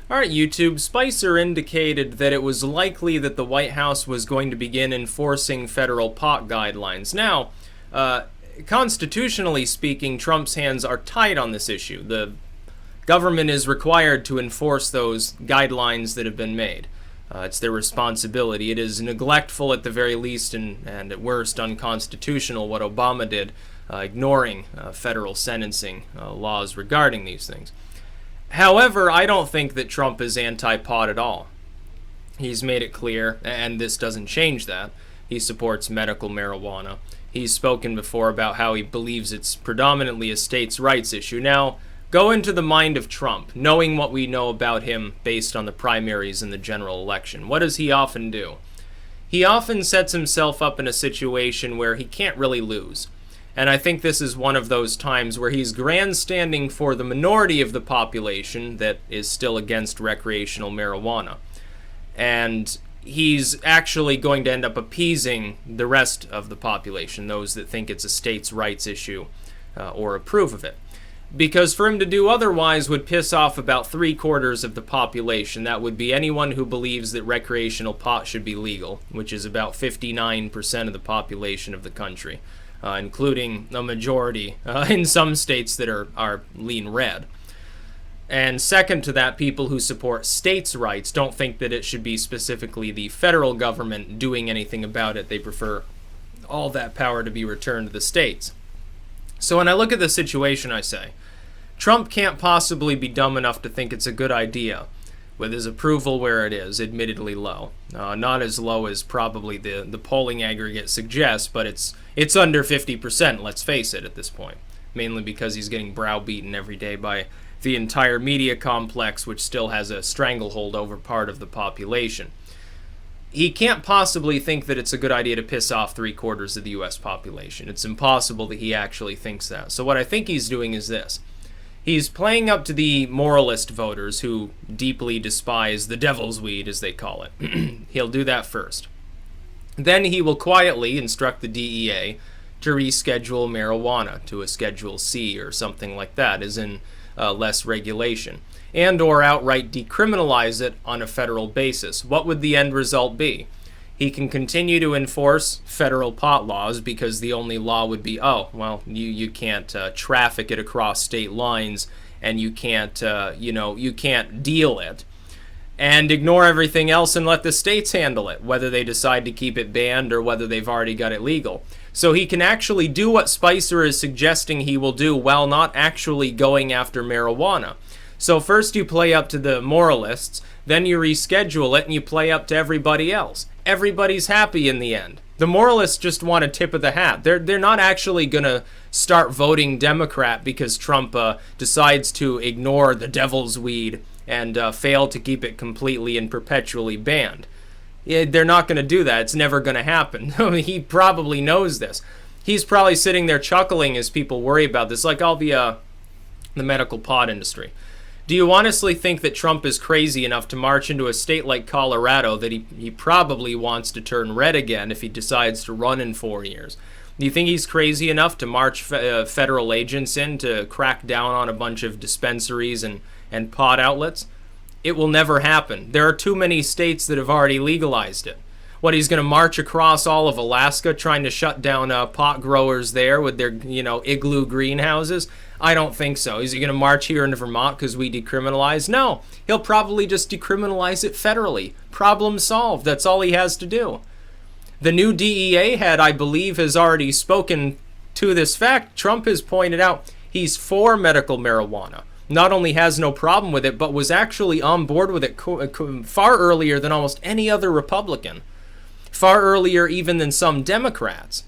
All right, YouTube. Spicer indicated that it was likely that the White House was going to begin enforcing federal pot guidelines. Now, constitutionally speaking, Trump's hands are tied on this issue. The government is required to enforce those guidelines that have been made. It's their responsibility. It is neglectful at the very least and at worst unconstitutional what Obama did, ignoring federal sentencing laws regarding these things. However, I don't think that Trump is anti-pot at all. He's made it clear, and this doesn't change that, he supports medical marijuana. He's spoken before about how he believes it's predominantly a states' rights issue. Now, go into the mind of Trump, knowing what we know about him based on the primaries and the general election. What does he often do? He often sets himself up in a situation where he can't really lose. And I think this is one of those times where he's grandstanding for the minority of the population that is still against recreational marijuana. And he's actually going to end up appeasing the rest of the population, those that think it's a states' rights issue or approve of it. Because for him to do otherwise would piss off about 3/4 of the population. That would be anyone who believes that recreational pot should be legal, which is about 59% of the population of the country. Including a majority in some states that are lean red. And second to that, people who support states' rights don't think that it should be specifically the federal government doing anything about it. They prefer all that power to be returned to the states. So when I look at the situation, I say, Trump can't possibly be dumb enough to think it's a good idea, with his approval where it is, admittedly low. Not as low as probably the polling aggregate suggests, but it's under 50%, let's face it, at this point. Mainly because he's getting browbeaten every day by the entire media complex, which still has a stranglehold over part of the population. He can't possibly think that it's a good idea to piss off 3/4 of the U.S. population. It's impossible that he actually thinks that. So what I think he's doing is this. He's playing up to the moralist voters who deeply despise the devil's weed, as they call it. He'll do that first. Then he will quietly instruct the DEA to reschedule marijuana to a Schedule C or something like that, as in less regulation, and or outright decriminalize it on a federal basis. What would the end result be? He can continue to enforce federal pot laws because the only law would be, you can't traffic it across state lines and you can't, you can't deal it. And ignore everything else and let the states handle it, whether they decide to keep it banned or whether they've already got it legal. So he can actually do what Spicer is suggesting he will do while not actually going after marijuana. So first you play up to the moralists, then you reschedule it and you play up to everybody else. Everybody's happy in the end. The moralists just want a tip of the hat. They're not actually going to start voting Democrat because Trump decides to ignore the devil's weed and fail to keep it completely and perpetually banned. They're not going to do that. It's never going to happen. He probably knows this. He's probably sitting there chuckling as people worry about this, like all the medical pot industry. Do you honestly think that Trump is crazy enough to march into a state like Colorado that he probably wants to turn red again if he decides to run in 4 years? Do you think he's crazy enough to march federal agents in to crack down on a bunch of dispensaries and pot outlets? It will never happen. There are too many states that have already legalized it. What, he's going to march across all of Alaska trying to shut down pot growers there with their, igloo greenhouses? I don't think so. Is he going to march here into Vermont because we decriminalize? No. He'll probably just decriminalize it federally. Problem solved. That's all he has to do. The new DEA head, I believe, has already spoken to this fact. Trump has pointed out he's for medical marijuana. Not only has no problem with it, but was actually on board with it far earlier than almost any other Republican. Far earlier even than some Democrats.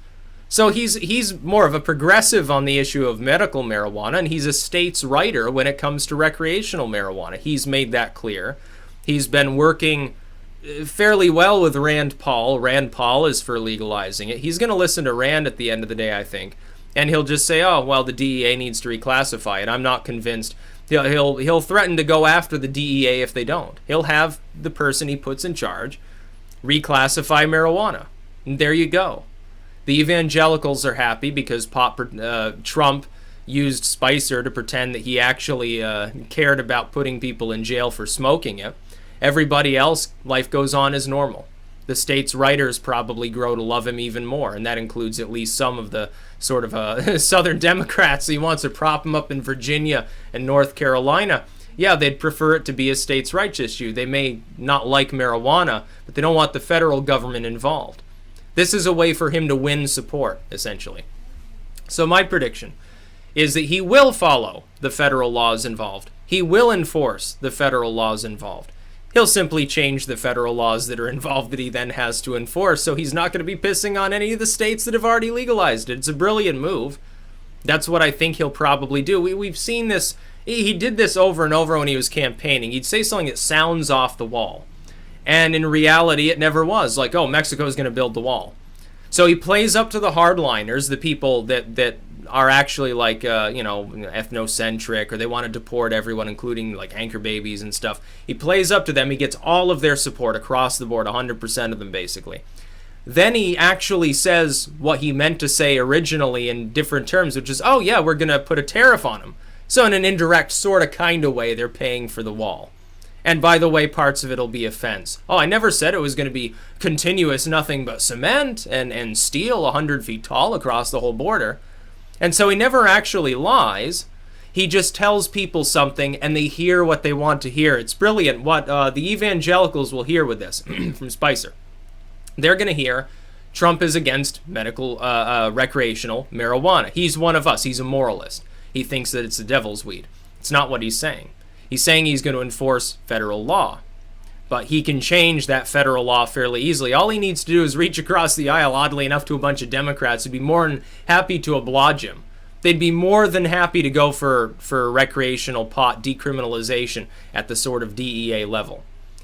So he's more of a progressive on the issue of medical marijuana, and he's a states' writer when it comes to recreational marijuana. He's made that clear. He's been working fairly well with Rand Paul. Rand Paul is for legalizing it. He's going to listen to Rand at the end of the day, I think. And he'll just say, the DEA needs to reclassify it. I'm not convinced. He'll threaten to go after the DEA if they don't. He'll have the person he puts in charge reclassify marijuana. And there you go. The evangelicals are happy because Trump used Spicer to pretend that he actually cared about putting people in jail for smoking it. Everybody else, life goes on as normal. The state's writers probably grow to love him even more, and that includes at least some of the sort of Southern Democrats. He wants to prop him up in Virginia and North Carolina. Yeah, they'd prefer it to be a states' rights issue. They may not like marijuana, but they don't want the federal government involved. This is a way for him to win support, essentially. So my prediction is that he will follow the federal laws involved. He will enforce the federal laws involved. He'll simply change the federal laws that are involved that he then has to enforce, so he's not going to be pissing on any of the states that have already legalized it. It's a brilliant move. That's what I think he'll probably do. We've seen this. He did this over and over when he was campaigning. He'd say something that sounds off the wall. And in reality, it never was. Like, oh, Mexico's going to build the wall. So he plays up to the hardliners, the people that are actually like, ethnocentric, or they want to deport everyone, including like anchor babies and stuff. He plays up to them. He gets all of their support across the board, 100% of them basically. Then he actually says what he meant to say originally in different terms, which is, oh yeah, we're going to put a tariff on them. So in an indirect sort of kind of way, they're paying for the wall. And by the way, parts of it will be a fence. Oh, I never said it was going to be continuous, nothing but cement and steel 100 feet tall across the whole border. And so he never actually lies. He just tells people something and they hear what they want to hear. It's brilliant what the evangelicals will hear with this from Spicer. They're going to hear Trump is against medical, recreational marijuana. He's one of us. He's a moralist. He thinks that it's the devil's weed. It's not what he's saying. He's saying he's going to enforce federal law. But he can change that federal law fairly easily. All he needs to do is reach across the aisle, oddly enough, to a bunch of Democrats who'd be more than happy to oblige him. They'd be more than happy to go for recreational pot decriminalization at the sort of DEA level.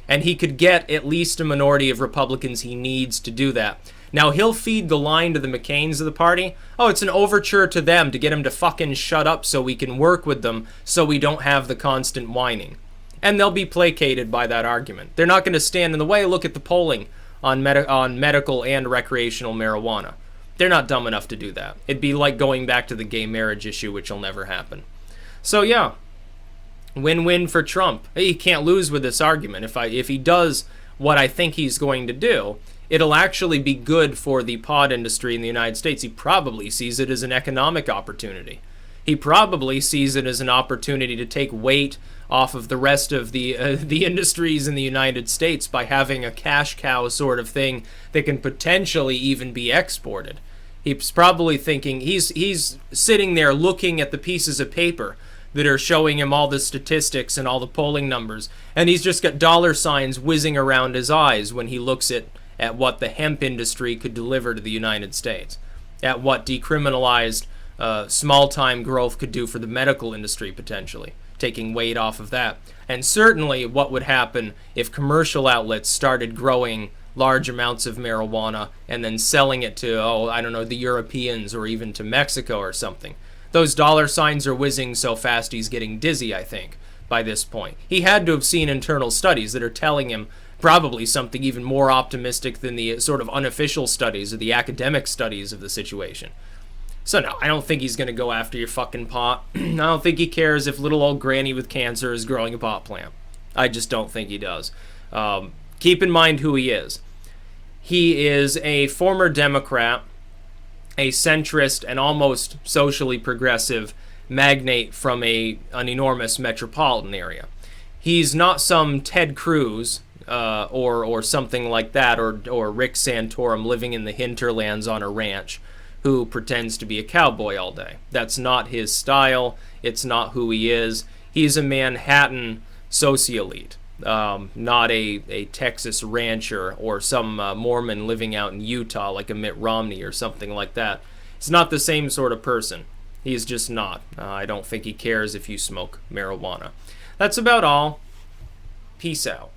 And he could get at least a minority of Republicans he needs to do that. Now, he'll feed the line to the McCains of the party. Oh, it's an overture to them to get them to fucking shut up so we can work with them so we don't have the constant whining. And they'll be placated by that argument. They're not going to stand in the way. Look at the polling on medical and recreational marijuana. They're not dumb enough to do that. It'd be like going back to the gay marriage issue, which will never happen. So yeah, win-win for Trump. He can't lose with this argument. If he does what I think he's going to do, it'll actually be good for the pod industry in the United States. He probably sees it as an economic opportunity. He probably sees it as an opportunity to take weight off of the rest of the industries in the United States by having a cash cow sort of thing that can potentially even be exported. He's probably thinking, he's sitting there looking at the pieces of paper that are showing him all the statistics and all the polling numbers, and he's just got dollar signs whizzing around his eyes when he looks at what the hemp industry could deliver to the United States, at what decriminalized small-time growth could do for the medical industry potentially, taking weight off of that. And certainly what would happen if commercial outlets started growing large amounts of marijuana and then selling it to, the Europeans or even to Mexico or something. Those dollar signs are whizzing so fast he's getting dizzy, I think, by this point. He had to have seen internal studies that are telling him probably something even more optimistic than the sort of unofficial studies or the academic studies of the situation. So no, I don't think he's going to go after your fucking pot. I don't think he cares if little old granny with cancer is growing a pot plant. I just don't think he does. Keep in mind who he is. He is a former Democrat, a centrist and almost socially progressive magnate from an enormous metropolitan area. He's not some Ted Cruz or something like that, or Rick Santorum living in the hinterlands on a ranch who pretends to be a cowboy all day. That's not his style. It's not who he is. He's a Manhattan socialite, not a Texas rancher or some Mormon living out in Utah like a Mitt Romney or something like that. He's not the same sort of person. He's just not. I don't think he cares if you smoke marijuana. That's about all. Peace out.